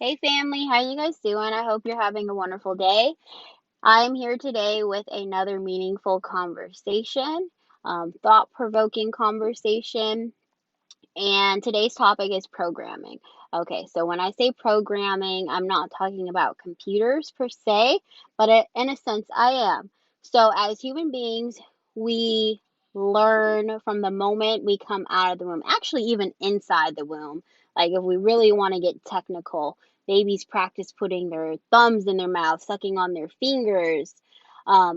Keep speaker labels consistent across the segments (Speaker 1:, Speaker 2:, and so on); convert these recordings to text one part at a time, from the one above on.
Speaker 1: Hey family, how you guys doing? I hope you're having a wonderful day. I'm here today with another meaningful conversation, thought-provoking conversation, and today's topic is programming. Okay, so when I say programming, I'm not talking about computers per se, but in a sense, I am. So as human beings, we learn from the moment we come out of the womb, actually, even inside the womb. Like, if we really want to get technical, babies practice putting their thumbs in their mouth, sucking on their fingers,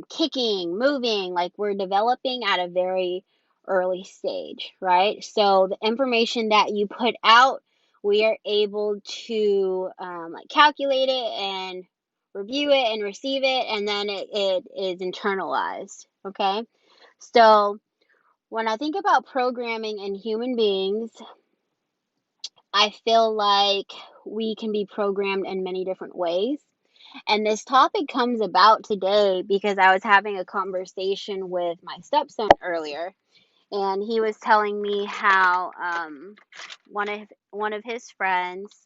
Speaker 1: kicking, moving. Like, we're developing at a very early stage, right? So the information that you put out, we are able to like calculate it and review it and receive it, and then it is internalized. Okay, so when I think about programming in human beings, I feel like we can be programmed in many different ways. And this topic comes about today because I was having a conversation with my stepson earlier, and he was telling me how one of his friends,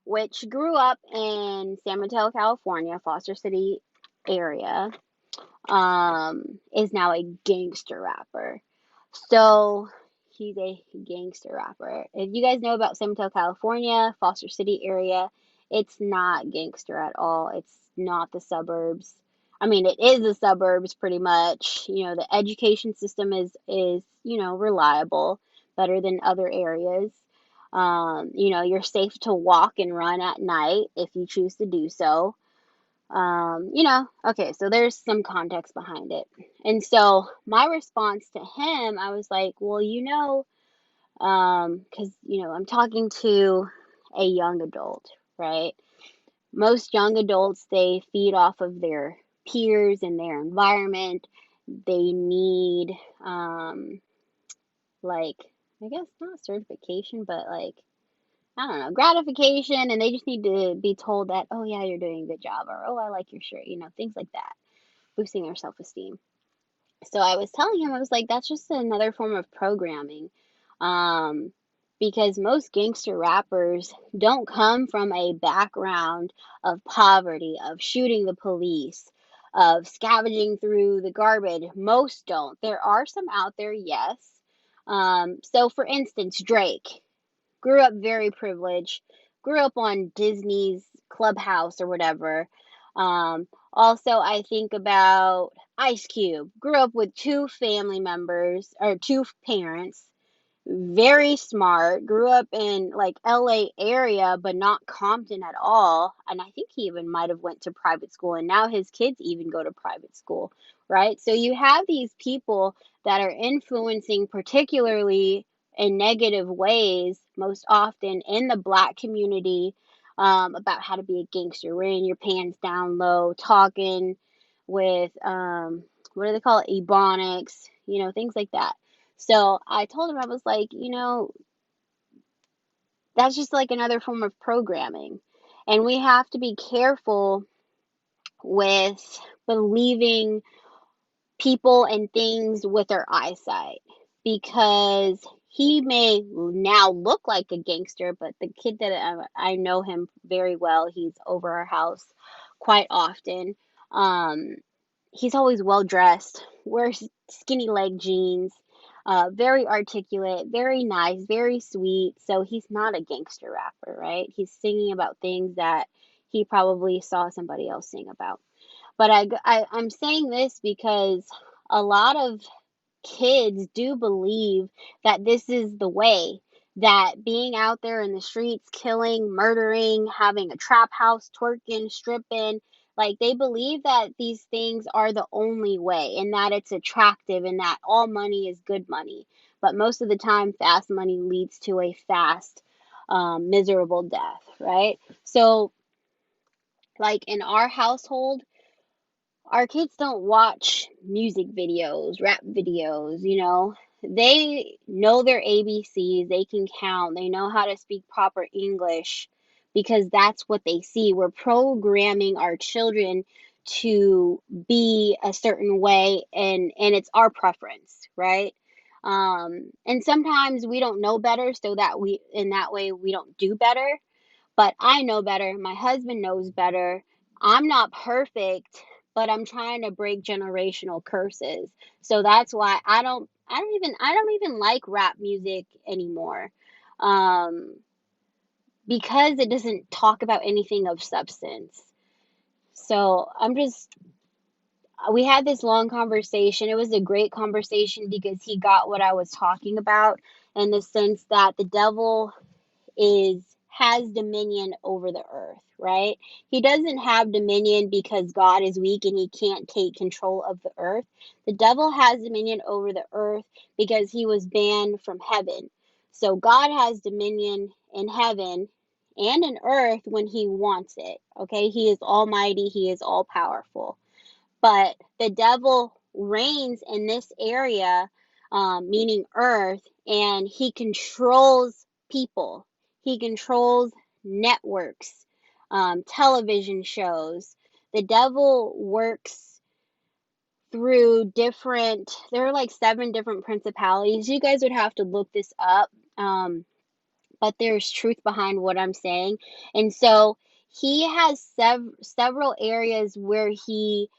Speaker 1: which grew up in San Mateo, California, Foster City area, is now a gangster rapper. So he's a gangster rapper. If you guys know about San Mateo, California, Foster City area, it's not gangster at all. It's not the suburbs. I mean, it is the suburbs pretty much. You know, the education system is reliable, better than other areas. You're safe to walk and run at night if you choose to do so. Okay, so there's some context behind it. And so my response to him, I was like, well, I'm talking to a young adult, right? Most young adults, they feed off of their peers and their environment. They need, like, I guess not certification, but like, I don't know, gratification, and they just need to be told that, oh, yeah, you're doing a good job, or oh, I like your shirt, things like that, boosting their self esteem. So I was telling him, I was like, that's just another form of programming. Um, because most gangster rappers don't come from a background of poverty, of shooting the police, of scavenging through the garbage. Most don't. There are some out there, yes. So for instance, Drake grew up very privileged, grew up on Disney's Clubhouse or whatever. Also, I think about Ice Cube, grew up with two family members or two parents, very smart, grew up in like LA area, but not Compton at all. And I think he even might have went to private school, and now his kids even go to private school, right? So you have these people that are influencing, particularly in negative ways, most often in the black community, about how to be a gangster, wearing your pants down low, talking with what do they call it, ebonics, things like that. So I told him, I was like, that's just like another form of programming. And we have to be careful with believing people and things with our eyesight, because he may now look like a gangster, but the kid that I know him very well, he's over our house quite often. Um, he's always well dressed, wears skinny leg jeans, very articulate, very nice, very sweet. So he's not a gangster rapper, right? He's singing about things that he probably saw somebody else sing about. But I'm saying this because a lot of kids do believe that this is the way, that being out there in the streets, killing, murdering, having a trap house, twerking, stripping, like they believe that these things are the only way, and that it's attractive, and that all money is good money. But most of the time, fast money leads to a fast, miserable death, right? So, like in our household, our kids don't watch music videos, rap videos. They know their ABCs, they can count, they know how to speak proper English because that's what they see. We're programming our children to be a certain way, and it's our preference, right? And sometimes we don't know better, so that we in that way we don't do better. But I know better. My husband knows better. I'm not perfect, but I'm trying to break generational curses. So that's why I don't even like rap music anymore. Um, because it doesn't talk about anything of substance. So we had this long conversation. It was a great conversation because he got what I was talking about, in the sense that the devil is has dominion over the earth, right? He doesn't have dominion because God is weak and he can't take control of the earth. The devil has dominion over the earth because he was banned from heaven. So God has dominion in heaven and in earth when he wants it. Okay? He is almighty, he is all powerful. But the devil reigns in this area, meaning earth, and he controls people. He controls networks, television shows. The devil works through there are like 7 different principalities. You guys would have to look this up, but there's truth behind what I'm saying. And so he has several areas where he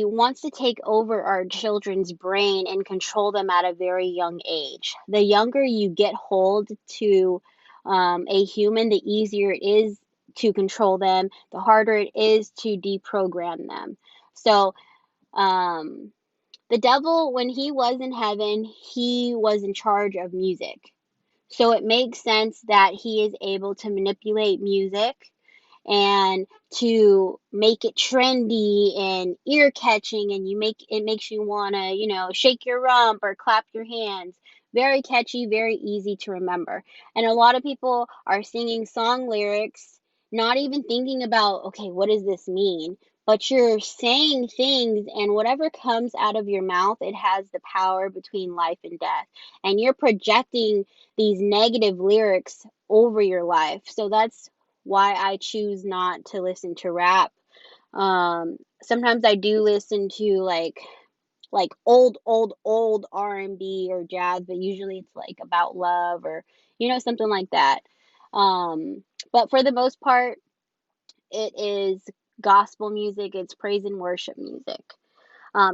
Speaker 1: wants to take over our children's brain and control them at a very young age. The younger you get hold to a human, the easier it is to control them, the harder it is to deprogram them. So, um, the devil, when he was in heaven, he was in charge of music. So it makes sense that he is able to manipulate music and to make it trendy and ear catching, and it makes you want to, shake your rump or clap your hands. Very catchy, very easy to remember. And a lot of people are singing song lyrics not even thinking about, okay, what does this mean? But you're saying things, and whatever comes out of your mouth, it has the power between life and death. And you're projecting these negative lyrics over your life. So that's why I choose not to listen to rap. Sometimes I do listen to like old R&B or jazz, but usually it's like about love, or something like that. But for the most part, it is gospel music, it's praise and worship music.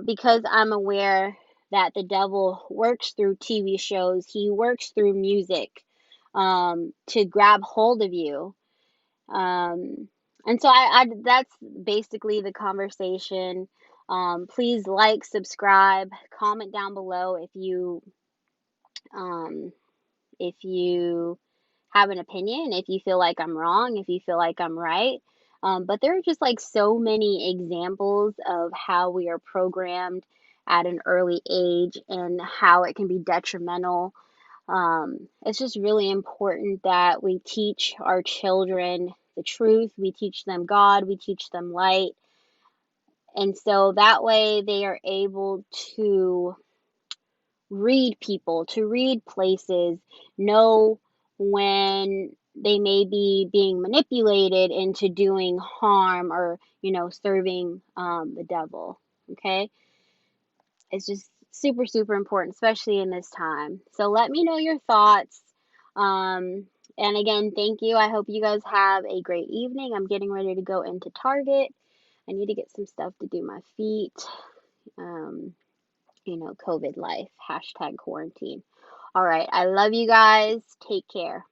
Speaker 1: Because I'm aware that the devil works through TV shows, he works through music, to grab hold of you. um, and so that's basically the conversation. Please like, subscribe, comment down below um, if you have an opinion, if you feel like I'm wrong, if you feel like I'm right. But there are just like so many examples of how we are programmed at an early age and how it can be detrimental. It's just really important that we teach our children the truth, we teach them God, we teach them light, and so that way they are able to read people, to read places, know when they may be being manipulated into doing harm, or, serving the devil. Okay? It's just super, super important, especially in this time. So let me know your thoughts. And again, thank you. I hope you guys have a great evening. I'm getting ready to go into Target. I need to get some stuff to do my feet. Um, COVID life, hashtag quarantine. All right. I love you guys. Take care.